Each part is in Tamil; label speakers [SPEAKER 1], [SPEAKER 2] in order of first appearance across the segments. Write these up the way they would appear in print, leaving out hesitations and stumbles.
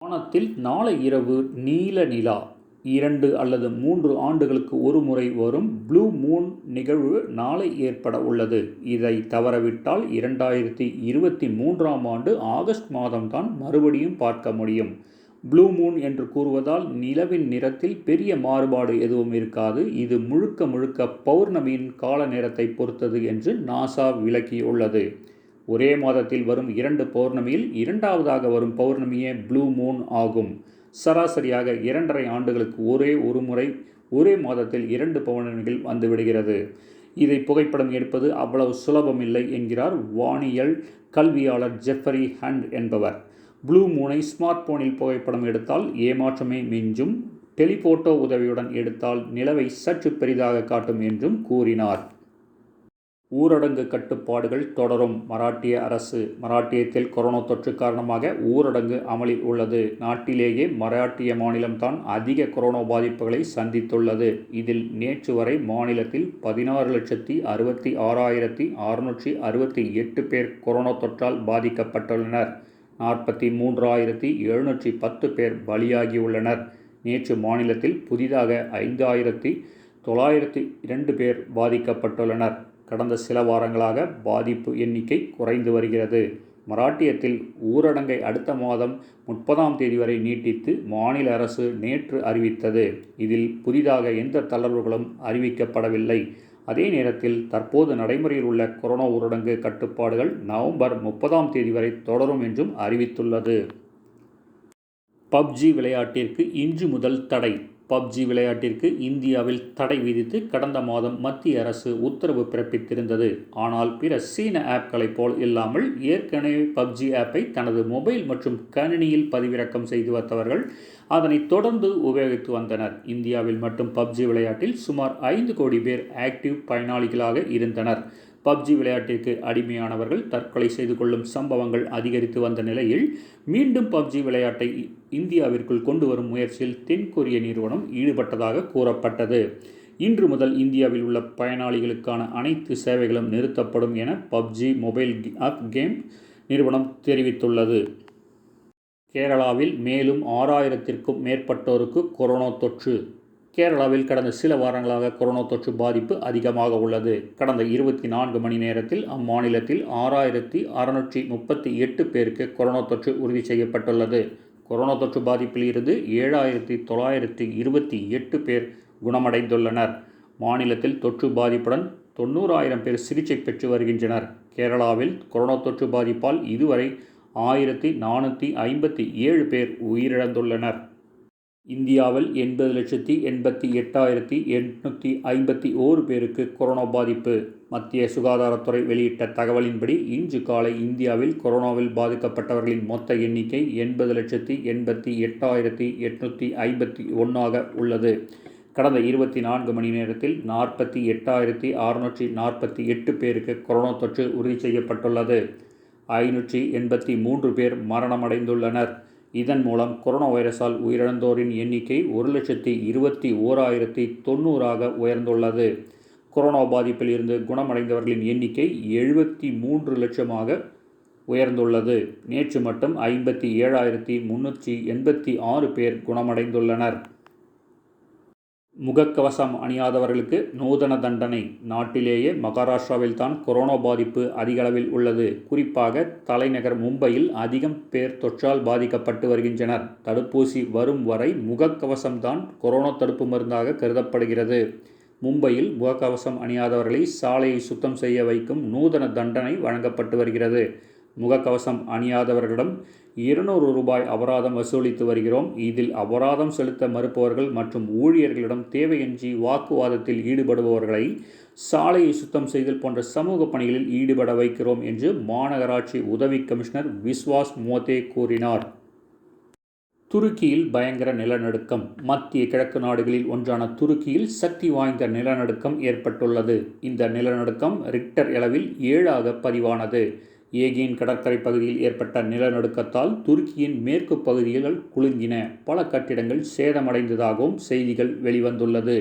[SPEAKER 1] வானத்தில் நாளை இரவு நீல நிலா 2 அல்லது 3 ஆண்டுகளுக்கு ஒரு முறை வரும் ப்ளூ மூன் நிகழ்வு நாளை ஏற்பட உள்ளது. இதை தவறவிட்டால் 2023ஆம் ஆண்டு ஆகஸ்ட் மாதம்தான் மறுபடியும் பார்க்க முடியும். ப்ளூ மூன் என்று கூறுவதால் நிலவின் நிறத்தில் பெரிய மாறுபாடு எதுவும் இருக்காது. இது முழுக்க முழுக்க பௌர்ணமியின் கால நேரத்தை பொறுத்தது என்று நாசா விளக்கியுள்ளது. ஒரே மாதத்தில் வரும் 2 பௌர்ணமியில் இரண்டாவதாக வரும் பௌர்ணமியே ப்ளூ மூன் ஆகும். சராசரியாக 2½ ஆண்டுகளுக்கு ஒரு முறை ஒரே மாதத்தில் 2 பௌர்ணமிகள் வந்துவிடுகிறது. இதை புகைப்படம் எடுப்பது அவ்வளவு சுலபமில்லை என்கிறார் வானியல் கல்வியாளர் ஜெஃபரி ஹண்ட் என்பவர். ப்ளூ மூனை ஸ்மார்ட் போனில் புகைப்படம் எடுத்தால் ஏமாற்றமே மிஞ்சும். டெலிபோட்டோ உதவியுடன் எடுத்தால் நிலவை சற்று பெரிதாக காட்டும் என்றும் கூறினார். ஊரடங்கு கட்டுப்பாடுகள் தொடரும் மராட்டிய அரசு. மராட்டியத்தில் கொரோனா தொற்று காரணமாக ஊரடங்கு அமலில் உள்ளது. நாட்டிலேயே மராட்டிய மாநிலம்தான் அதிக கொரோனா பாதிப்புகளை சந்தித்துள்ளது. இதில் நேற்று வரை மாநிலத்தில் 16,66,668 பேர் கொரோனா தொற்றால் பாதிக்கப்பட்டுள்ளனர். 43,710 பேர் பலியாகியுள்ளனர். நேற்று மாநிலத்தில் புதிதாக 5,902 பேர் பாதிக்கப்பட்டுள்ளனர். கடந்த சில வாரங்களாக பாதிப்பு எண்ணிக்கை குறைந்து வருகிறது. மராட்டியத்தில் ஊரடங்கை அடுத்த மாதம் 30ஆம் தேதி வரை நீட்டித்து மாநில அரசு நேற்று அறிவித்தது. இதில் புதிதாக எந்த தளர்வுகளும் அறிவிக்கப்படவில்லை. அதே நேரத்தில் தற்போது நடைமுறையில் உள்ள கொரோனா ஊரடங்கு கட்டுப்பாடுகள் நவம்பர் 30ஆம் தேதி வரை தொடரும் என்றும் அறிவித்துள்ளது. பப்ஜி விளையாட்டிற்கு இன்று முதல் தடை. பப்ஜி விளையாட்டிற்கு இந்தியாவில் தடை விதித்து கடந்த மாதம் மத்திய அரசு உத்தரவு பிறப்பித்திருந்தது. ஆனால் பிற சீன ஆப்களைப் போல் இல்லாமல் ஏற்கனவே பப்ஜி ஆப்பை தனது மொபைல் மற்றும் கணினியில் பதிவிறக்கம் செய்து வந்தவர்கள் அதனை தொடர்ந்து உபயோகித்து வந்தனர். இந்தியாவில் மட்டும் பப்ஜி விளையாட்டில் சுமார் 5 கோடி பேர் ஆக்டிவ் பயனாளிகளாக இருந்தனர். பப்ஜி விளையாட்டிற்கு அடிமையானவர்கள் தற்கொலை செய்து கொள்ளும் சம்பவங்கள் அதிகரித்து வந்த நிலையில் மீண்டும் பப்ஜி விளையாட்டை இந்தியாவிற்குள் கொண்டு வரும் முயற்சியில் தென்கொரிய நிறுவனம் ஈடுபட்டதாக கூறப்பட்டது. இன்று முதல் இந்தியாவில் உள்ள பயனாளிகளுக்கான அனைத்து சேவைகளும் நிறுத்தப்படும் என பப்ஜி மொபைல் ஆப் கேம் நிறுவனம் தெரிவித்துள்ளது. கேரளாவில் மேலும் 6000த்திற்கும் மேற்பட்டோருக்கு கொரோனா தொற்று. கேரளாவில் கடந்த சில வாரங்களாக கொரோனா தொற்று பாதிப்பு அதிகமாக உள்ளது. கடந்த 24 மணி நேரத்தில் அம்மாநிலத்தில் 6,638 பேருக்கு கொரோனா தொற்று உறுதி செய்யப்பட்டுள்ளது. கொரோனா தொற்று பாதிப்பில் இருந்து 7,928 பேர் குணமடைந்துள்ளனர். மாநிலத்தில் தொற்று பாதிப்புடன் 90,000 பேர் சிகிச்சை பெற்று வருகின்றனர். கேரளாவில் கொரோனா தொற்று பாதிப்பால் இதுவரை 1,457 பேர் உயிரிழந்துள்ளனர். இந்தியாவில் 80,88,851 பேருக்கு கொரோனா பாதிப்பு. மத்திய சுகாதாரத்துறை வெளியிட்ட தகவலின்படி இன்று காலை இந்தியாவில் கொரோனாவில் பாதிக்கப்பட்டவர்களின் மொத்த எண்ணிக்கை 80,88,851 உள்ளது. கடந்த 24 மணி நேரத்தில் 48,648 பேருக்கு கொரோனா தொற்று உறுதி செய்யப்பட்டுள்ளது. 583 பேர் மரணமடைந்துள்ளனர். இதன் மூலம் கொரோனா வைரஸால் உயிரிழந்தோரின் எண்ணிக்கை 1,21,090 உயர்ந்துள்ளது. கொரோனா பாதிப்பில் இருந்து குணமடைந்தவர்களின் எண்ணிக்கை 73 லட்சமாக உயர்ந்துள்ளது. நேற்று மட்டும் 57,386 பேர் குணமடைந்துள்ளனர். முகக்கவசம் அணியாதவர்களுக்கு நூதன தண்டனை. நாட்டிலேயே மகாராஷ்டிராவில் தான் கொரோனா பாதிப்பு அதிகளவில் உள்ளது. குறிப்பாக தலைநகர் மும்பையில் அதிகம் பேர் தொற்றால் பாதிக்கப்பட்டு வருகின்றனர். தடுப்பூசி வரும் வரை முகக்கவசம் தான் கொரோனா தடுப்பு மருந்தாக கருதப்படுகிறது. மும்பையில் முகக்கவசம் அணியாதவர்களை சாலையை சுத்தம் செய்ய வைக்கும் நூதன தண்டனை வழங்கப்பட்டு வருகிறது. முகக்கவசம் அணியாதவர்களிடம் 200 ரூபாய் அபராதம் வசூலித்து வருகிறோம். இதில் அபராதம் செலுத்த மறுப்பவர்கள் மற்றும் ஊழியர்களிடம் தேவையின்றி வாக்குவாதத்தில் ஈடுபடுபவர்களை சாலையை சுத்தம் செய்தல் போன்ற சமூக பணிகளில் ஈடுபட வைக்கிறோம் என்று மாநகராட்சி உதவி கமிஷனர் விஸ்வாஸ் மோதே கூறினார். துருக்கியில் பயங்கர நிலநடுக்கம். மத்திய கிழக்கு நாடுகளில் ஒன்றான துருக்கியில் சக்தி வாய்ந்த நிலநடுக்கம் ஏற்பட்டுள்ளது. இந்த நிலநடுக்கம் ரிக்டர் அளவில் 7 பதிவானது. ஏகியன் கடற்கரை பகுதியில் ஏற்பட்ட நிலநடுக்கத்தால் துருக்கியின் மேற்கு பகுதிகள் குலுங்கின. பல கட்டிடங்கள் சேதமடைந்ததாகவும் செய்திகள் வெளிவந்துள்ளது.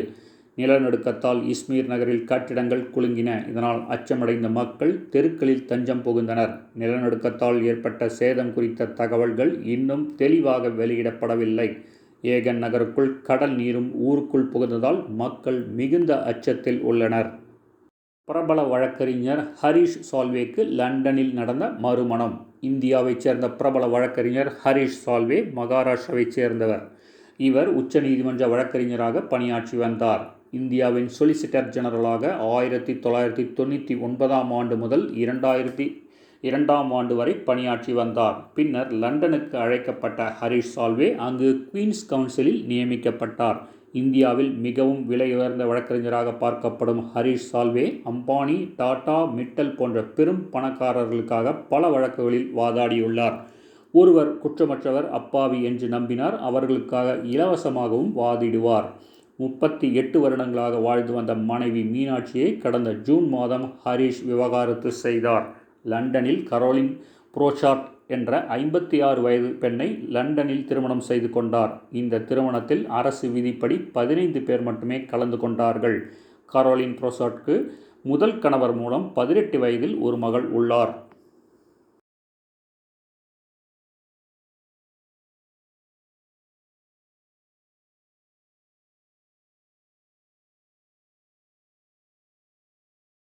[SPEAKER 1] நிலநடுக்கத்தால் இஸ்மீர் நகரில் கட்டிடங்கள் குலுங்கின. இதனால் அச்சமடைந்த மக்கள் தெருக்களில் தஞ்சம் புகுந்தனர். நிலநடுக்கத்தால் ஏற்பட்ட சேதம் குறித்த தகவல்கள் இன்னும் தெளிவாக வெளியிடப்படவில்லை. ஏகன் நகருக்குள் கடல் நீரும் ஊருக்குள் புகுந்ததால் மக்கள் மிகுந்த அச்சத்தில் உள்ளனர். பிரபல வழக்கறிஞர் ஹரீஷ் சால்வேக்கு லண்டனில் நடந்த மறுமணம். இந்தியாவைச் சேர்ந்த பிரபல வழக்கறிஞர் ஹரீஷ் சால்வே மகாராஷ்டிராவைச் சேர்ந்தவர். இவர் உச்சநீதிமன்ற வழக்கறிஞராக பணியாற்றி வந்தார். இந்தியாவின் சொலிசிட்டர் ஜெனரலாக 1999ஆம் ஆண்டு முதல் 2002ஆம் ஆண்டு வரை பணியாற்றி வந்தார். பின்னர் லண்டனுக்கு அழைக்கப்பட்ட ஹரீஷ் சால்வே அங்கு குவீன்ஸ் கவுன்சிலில் நியமிக்கப்பட்டார். இந்தியாவில் மிகவும் விலை உயர்ந்த வழக்கறிஞராக பார்க்கப்படும் ஹரீஷ் சால்வே அம்பானி, டாடா, மிட்டல் போன்ற பெரும் பணக்காரர்களுக்காக பல வழக்குகளில் வாதாடியுள்ளார். ஒருவர் குற்றமற்றவர், அப்பாவி என்று நம்பினார். அவர்களுக்காக இலவசமாகவும் வாதிடுவார். 38 வருடங்களாக வாழ்ந்து வந்த மனைவி மீனாட்சியை கடந்த ஜூன் மாதம் ஹரீஷ் விவாகரத்து செய்தார். லண்டனில் கரோலின் புரோச்சார்ட் என்ற 56 வயது பெண்ணை லண்டனில் திருமணம் செய்து கொண்டார். இந்த திருமணத்தில் அரசு விதிப்படி 15 பேர் மட்டுமே கலந்து கொண்டார்கள். கரோலின் புரோச்சார்ட்க்கு முதல் கணவர் மூலம் 18 வயதில் ஒரு மகள் உள்ளார்.